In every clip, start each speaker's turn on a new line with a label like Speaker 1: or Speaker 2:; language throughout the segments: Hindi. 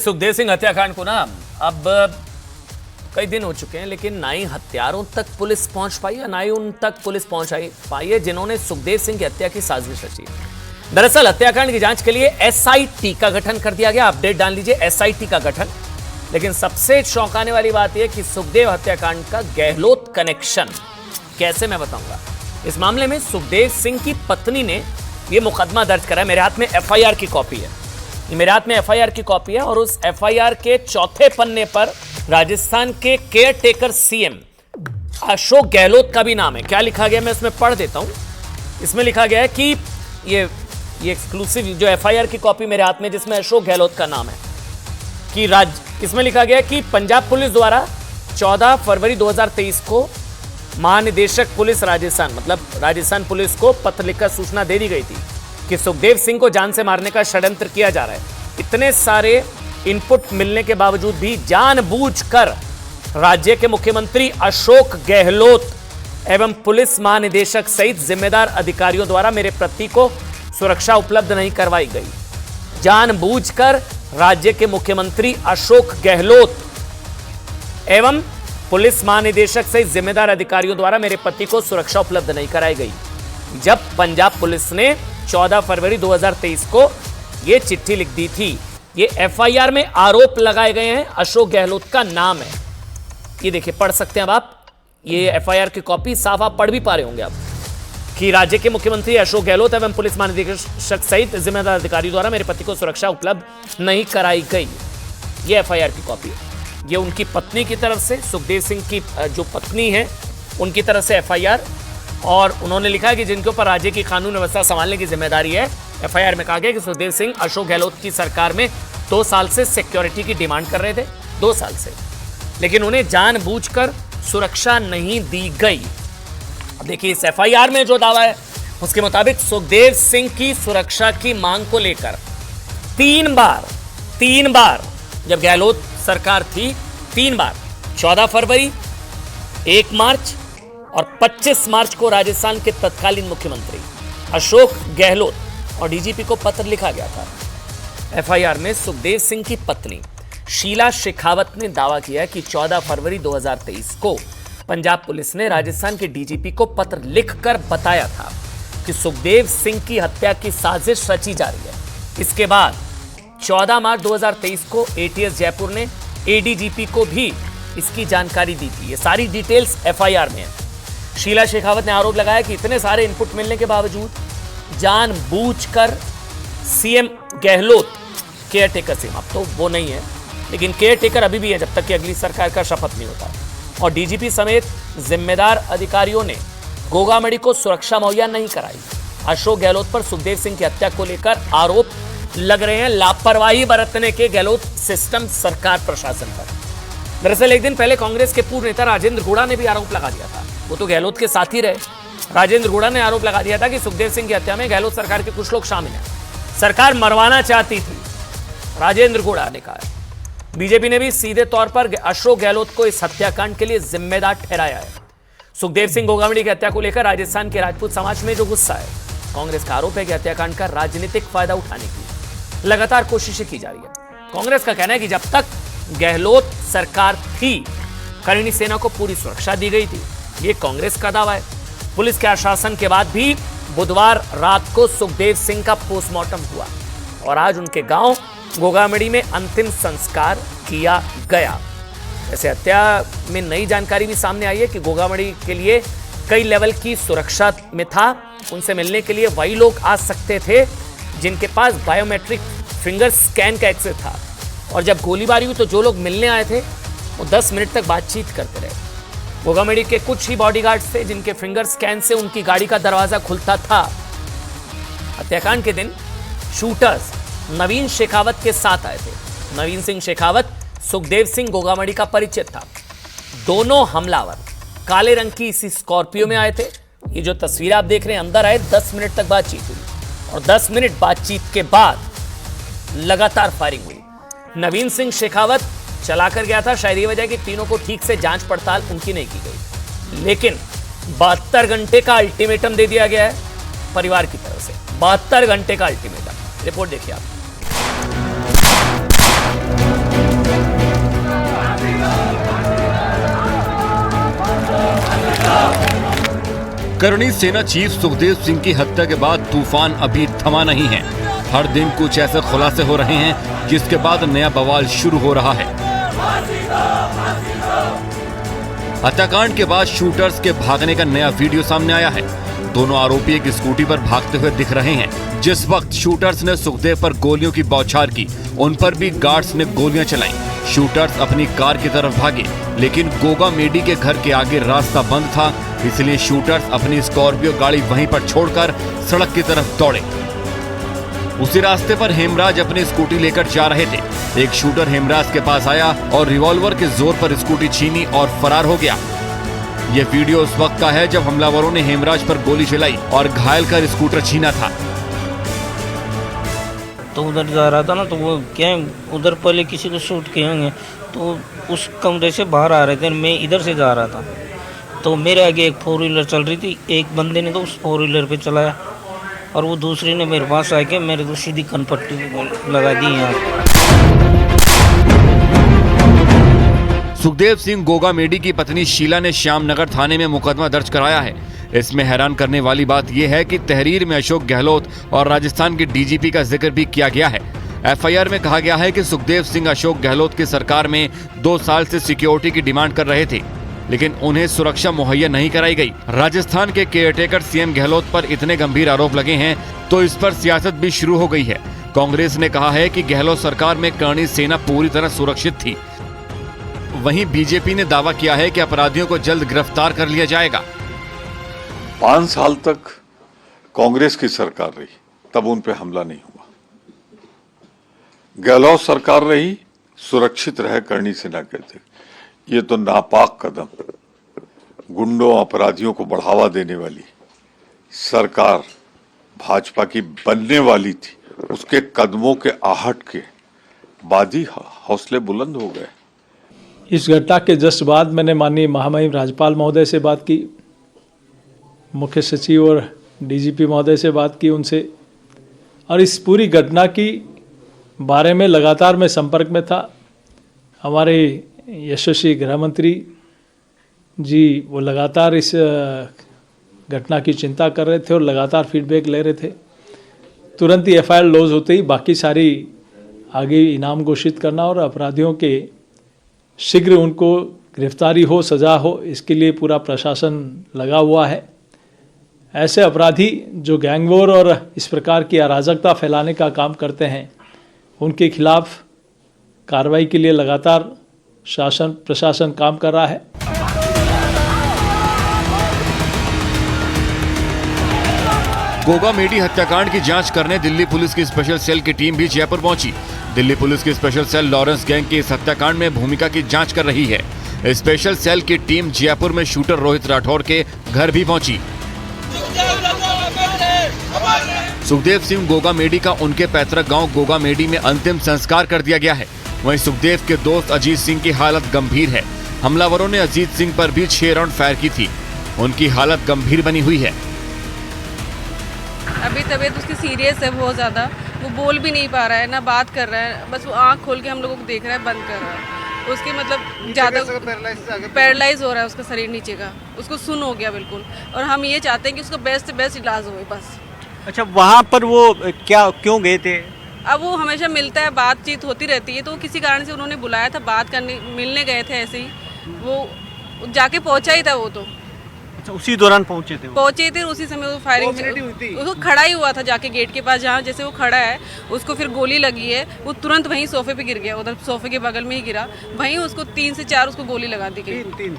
Speaker 1: सुखदेव सिंह हत्याकांड को ना अब कई दिन हो चुके हैं, लेकिन ना ही हत्यारों तक पुलिस पहुंच पाई है, ना ही उन तक पुलिस पहुंच पाई है जिन्होंने सुखदेव सिंह की हत्या की साजिश रची। दरअसल हत्याकांड की जांच के लिए एसआईटी का गठन कर दिया गया। अपडेट डाल लीजिए, एसआईटी का गठन। लेकिन सबसे चौंकाने वाली बात यह कि सुखदेव हत्याकांड का गहलोत कनेक्शन कैसे, मैं बताऊंगा। इस मामले में सुखदेव सिंह की पत्नी ने यह मुकदमा दर्ज करा है। मेरे हाथ में एफआईआर की कॉपी है, मेरे हाथ में एफआईआर की कॉपी है और उस एफआईआर के चौथे पन्ने पर राजस्थान के care taker CM Ashok Gehlot का भी नाम है। क्या लिखा गया मैं इसमें पढ़ देता हूं। इसमें लिखा गया है कि ये एक्सक्लूसिव जो एफआईआर की कॉपी मेरे हाथ में, जिसमें अशोक गहलोत का नाम है, कि इसमें लिखा गया कि पंजाब पुलिस द्वारा 14 फरवरी 2023 को महानिदेशक पुलिस राजस्थान, मतलब राजस्थान पुलिस को पत्र लिखकर सूचना दे दी गई थी कि सुखदेव सिंह को जान से मारने का षड्यंत्र किया जा रहा है। इतने सारे इनपुट मिलने के बावजूद भी जानबूझकर राज्य के मुख्यमंत्री अशोक गहलोत एवं पुलिस महानिदेशक सहित जिम्मेदार अधिकारियों द्वारा मेरे पति को सुरक्षा उपलब्ध नहीं करवाई गई। जानबूझकर राज्य के मुख्यमंत्री अशोक गहलोत एवं पुलिस महानिदेशक सहित जिम्मेदार अधिकारियों द्वारा मेरे पति को सुरक्षा उपलब्ध नहीं कराई गई। जब पंजाब पुलिस ने 14 फरवरी 2023 को यह चिट्ठी लिख दी थी, ये एफआईआर में आरोप लगाए गए हैं, अशोक गहलोत का नाम है। ये देखिए, पढ़ सकते हैं अब आप, ये एफआईआर की कॉपी साफ आप पढ़ भी पा रहे होंगे आप, कि राज्य के मुख्यमंत्री अशोक गहलोत एवं पुलिस महानिदेशक सहित जिम्मेदार अधिकारियों द्वारा मेरे पति को सुरक्षा उपलब्ध नहीं कराई गई। ये एफआईआर की कॉपी है। ये उनकी पत्नी की तरफ से, सुखदेव सिंह की जो पत्नी है उनकी तरफ से एफआईआर, और उन्होंने लिखा कि जिनके ऊपर राज्य की कानून व्यवस्था संभालने की जिम्मेदारी है। एफआईआर में कहा गया कि सुखदेव सिंह अशोक गहलोत की सरकार में 2 साल से सिक्योरिटी की डिमांड कर रहे थे, 2 साल से, लेकिन उन्हें जानबूझकर सुरक्षा नहीं दी गई। अब देखिए, इस एफआईआर में जो दावा है उसके मुताबिक सुखदेव सिंह की सुरक्षा की मांग को लेकर 3 बार जब गहलोत सरकार थी, 3 बार 14 फरवरी, 1 मार्च और 25 मार्च को राजस्थान के तत्कालीन मुख्यमंत्री अशोक गहलोत और डीजीपी को पत्र लिखा गया था। एफआईआर में सुखदेव सिंह की पत्नी शीला शेखावत ने दावा किया कि 14 फरवरी 2023 को पंजाब पुलिस ने राजस्थान के डीजीपी को पत्र लिखकर बताया था कि सुखदेव सिंह की हत्या की साजिश रची जा रही है। इसके बाद 14 मार्च 2023 को एटीएस जयपुर ने एडीजीपी को भी इसकी जानकारी दी थी। ये सारी डिटेल्स एफआईआर में है। शीला शेखावत ने आरोप लगाया कि इतने सारे इनपुट मिलने के बावजूद जानबूझकर CM Gehlot, care taker CM अब तो वो नहीं है, लेकिन केयर टेकर अभी भी है जब तक कि अगली सरकार का शपथ नहीं होता, और डीजीपी समेत जिम्मेदार अधिकारियों ने गोगामड़ी को सुरक्षा मुहैया नहीं कराई। अशोक गहलोत पर सुखदेव सिंह की हत्या को लेकर आरोप लग रहे हैं लापरवाही बरतने के गहलोत सिस्टम, सरकार, प्रशासन पर। दरअसल एक दिन पहले कांग्रेस के पूर्व नेता राजेंद्र गुड़ा ने भी आरोप लगा दिया था। वो तो गहलोत के साथ ही रहे। राजेंद्र गुड़ा ने आरोप लगा दिया था कि सुखदेव सिंह की हत्या में गहलोत सरकार के कुछ लोग शामिल हैं, सरकार मरवाना चाहती थी, राजेंद्र गुड़ा ने कहा। बीजेपी ने भी सीधे तौर पर अशोक गहलोत को इस हत्याकांड के लिए जिम्मेदार ठहराया है। सुखदेव सिंह गोगामड़ी की हत्या को लेकर राजस्थान के राजपूत समाज में जो गुस्सा है, कांग्रेस का आरोप है कि हत्याकांड का राजनीतिक फायदा उठाने की लगातार कोशिशें की जा रही है। कांग्रेस का कहना है कि जब तक गहलोत सरकार थी, करणी सेना को पूरी सुरक्षा दी गई थी। ये कांग्रेस का दावा है। पुलिस के आश्वासन के बाद भी बुधवार रात को सुखदेव सिंह का पोस्टमार्टम हुआ और आज उनके गांव गोगामड़ी में अंतिम संस्कार किया गया। ऐसे हत्या में नई जानकारी भी सामने आई है कि गोगामड़ी के लिए कई लेवल की सुरक्षा में था। उनसे मिलने के लिए वही लोग आ सकते थे जिनके पास बायोमेट्रिक फिंगर स्कैन का एक्सेस था, और जब गोलीबारी हुई तो जो लोग मिलने आए थे वो 10 मिनट तक बातचीत करते रहे। गोगामड़ी के कुछ ही बॉडीगार्ड्स थे जिनके फिंगर स्कैन से उनकी गाड़ी का दरवाजा खुलता था। हत्याकांड के दिन शूटर्स नवीन शेखावत के साथ आए थे। नवीन सिंह शेखावत सुखदेव सिंह गोगामड़ी का परिचित था। दोनों हमलावर काले रंग की इसी स्कॉर्पियो में आए थे। ये जो तस्वीर आप देख रहे हैं, अंदर आए, 10 मिनट तक बातचीत हुई और 10 मिनट बातचीत के बाद लगातार फायरिंग हुई। नवीन सिंह शेखावत चलाकर गया था, शायद ये वजह कि तीनों को ठीक से जांच पड़ताल उनकी नहीं की गई, लेकिन 72 घंटे का अल्टीमेटम दे दिया गया है परिवार की तरफ से। 72 घंटे का अल्टीमेटम। रिपोर्ट देखिए आप।
Speaker 2: करणी सेना चीफ सुखदेव सिंह की हत्या के बाद तूफान अभी थमा नहीं है। हर दिन कुछ ऐसे खुलासे हो रहे हैं जिसके बाद नया बवाल शुरू हो रहा है। हत्याकांड के बाद शूटर्स के भागने का नया वीडियो सामने आया है। दोनों आरोपी एक स्कूटी पर भागते हुए दिख रहे हैं। जिस वक्त शूटर्स ने सुखदेव पर गोलियों की बौछार की, उन पर भी गार्ड्स ने गोलियां चलाई। शूटर्स अपनी कार की तरफ भागे, लेकिन गोगा मेडी के घर के आगे रास्ता बंद था, इसलिए शूटर्स अपनी स्कॉर्पियो गाड़ी वहीं पर छोड़कर सड़क की तरफ दौड़े। उसी रास्ते पर हेमराज अपनी स्कूटी लेकर जा रहे थे। एक शूटर हेमराज के पास आया और रिवॉल्वर के जोर पर स्कूटी छीनी और फरार हो गया। ये वीडियो उस वक्त का है जब हमलावरों ने हेमराज पर गोली चलाई और घायल कर स्कूटर छीना था।
Speaker 3: तो उधर जा रहा था ना, तो वो क्या उधर पहले किसी को शूट किए होंगे, तो उस कमरे से बाहर आ रहे थे। मैं इधर से जा रहा था, तो मेरे आगे एक 4 व्हीलर चल रही थी। एक बंदे ने तो उस 4 व्हीलर पे चलाया और वो दूसरे ने मेरे पास आके मेरे को सीधी कनपट्टी लगा दी यहाँ।
Speaker 2: सुखदेव सिंह गोगा मेडी की पत्नी शीला ने श्यामनगर थाने में मुकदमा दर्ज कराया है। इसमें हैरान करने वाली बात यह है कि तहरीर में अशोक गहलोत और राजस्थान के डीजीपी का जिक्र भी किया गया है। एफआईआर में कहा गया है कि सुखदेव सिंह अशोक गहलोत की सरकार में 2 साल से सिक्योरिटी की डिमांड कर रहे थे, लेकिन उन्हें सुरक्षा मुहैया नहीं कराई गई। राजस्थान के केयरटेकर सीएम गहलोत पर इतने गंभीर आरोप लगे हैं तो इस पर सियासत भी शुरू हो गई है। कांग्रेस ने कहा है कि गहलोत सरकार में करणी सेना पूरी तरह सुरक्षित थी। वहीं बीजेपी ने दावा किया है कि अपराधियों को जल्द गिरफ्तार कर लिया जाएगा।
Speaker 4: 5 साल तक कांग्रेस की सरकार रही, तब उन पे हमला नहीं हुआ। गहलोत सरकार रही, सुरक्षित रहे करणी सेना कहते। ये तो नापाक कदम, गुंडों अपराधियों को बढ़ावा देने वाली सरकार भाजपा की बनने वाली थी। उसके कदमों के आहट के बाद ही हौसले बुलंद हो गए।
Speaker 5: इस घटना के जस्ट बाद मैंने माननीय महामहिम राज्यपाल महोदय से बात की, मुख्य सचिव और डीजीपी महोदय से बात की उनसे, और इस पूरी घटना की बारे में लगातार मैं संपर्क में था। हमारे यशस्वी गृह मंत्री जी वो लगातार इस घटना की चिंता कर रहे थे और लगातार फीडबैक ले रहे थे। तुरंत ही एफआईआर लॉन्च होते ही बाकी सारी आगे इनाम घोषित करना और अपराधियों के शीघ्र उनको गिरफ्तारी हो, सजा हो, इसके लिए पूरा प्रशासन लगा हुआ है। ऐसे अपराधी जो गैंगवॉर और इस प्रकार की अराजकता फैलाने का काम करते हैं, उनके खिलाफ कार्रवाई के लिए लगातार शासन प्रशासन काम कर रहा है।
Speaker 2: गोगा मेडी हत्याकांड की जांच करने दिल्ली पुलिस की स्पेशल सेल की टीम भी जयपुर पहुंची। दिल्ली पुलिस की स्पेशल सेल लॉरेंस गैंग की इस हत्याकांड में भूमिका की जांच कर रही है। स्पेशल सेल की टीम जयपुर में शूटर रोहित राठौर के घर भी पहुंची। सुखदेव सिंह गोगा मेडी का उनके पैतृक गांव गोगा मेडी में अंतिम संस्कार कर दिया गया है। वहीं सुखदेव के दोस्त अजीत सिंह की हालत गंभीर है। हमलावरों ने अजीत सिंह पर भी 6 राउंड फायर की थी। उनकी हालत गंभीर बनी हुई है।
Speaker 6: अभी तबीयत उसकी सीरियस है बहुत ज़्यादा। वो बोल भी नहीं पा रहा है, ना बात कर रहा है, बस वो आँख खोल के हम लोगों को देख रहा है, बंद कर रहा है। उसकी मतलब ज़्यादा पैरालाइज हो रहा है उसका शरीर नीचे का, उसको सुन हो गया बिल्कुल। और हम ये चाहते हैं कि उसको बेस्ट से बेस्ट इलाज हो बस।
Speaker 7: अच्छा, वहाँ पर वो क्यों गए थे?
Speaker 6: अब वो हमेशा मिलता है, बातचीत होती रहती है, तो किसी कारण से उन्होंने बुलाया था, बात करने मिलने गए थे। ऐसे ही वो जाके पहुँचा ही था वो तो।
Speaker 7: अच्छा, उसी दौरान पहुंचे थे
Speaker 6: उसी समय वो फायरिंग उसको खड़ा ही हुआ था जाके गेट के पास, जहाँ जैसे वो खड़ा है उसको फिर गोली लगी है। वो तुरंत वहीं सोफे पे गिर गया, उधर सोफे के बगल में ही गिरा, वहीं उसको 3 से 4 उसको गोली लगा दी गई।
Speaker 7: 3।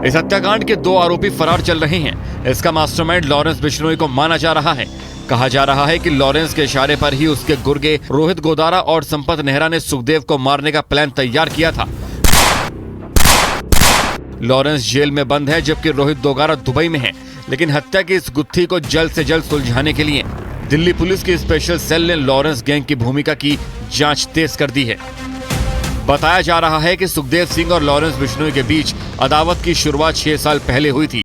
Speaker 2: इस हत्याकांड के 2 आरोपी फरार चल रहे हैं। इसका मास्टरमाइंड लॉरेंस बिश्नोई को माना जा रहा है। कहा जा रहा है कि लॉरेंस के इशारे पर ही उसके गुर्गे रोहित गोदारा और संपत नेहरा ने सुखदेव को मारने का प्लान तैयार किया था। लॉरेंस जेल में बंद है जबकि रोहित गोदारा दुबई में है, लेकिन हत्या की इस गुत्थी को जल्द से जल्द सुलझाने के लिए दिल्ली पुलिस की स्पेशल सेल ने लॉरेंस गैंग की भूमिका की जांच तेज कर दी है। बताया जा रहा है कि सुखदेव सिंह और लॉरेंस बिश्नोई के बीच अदावत की शुरुआत 6 साल पहले हुई थी।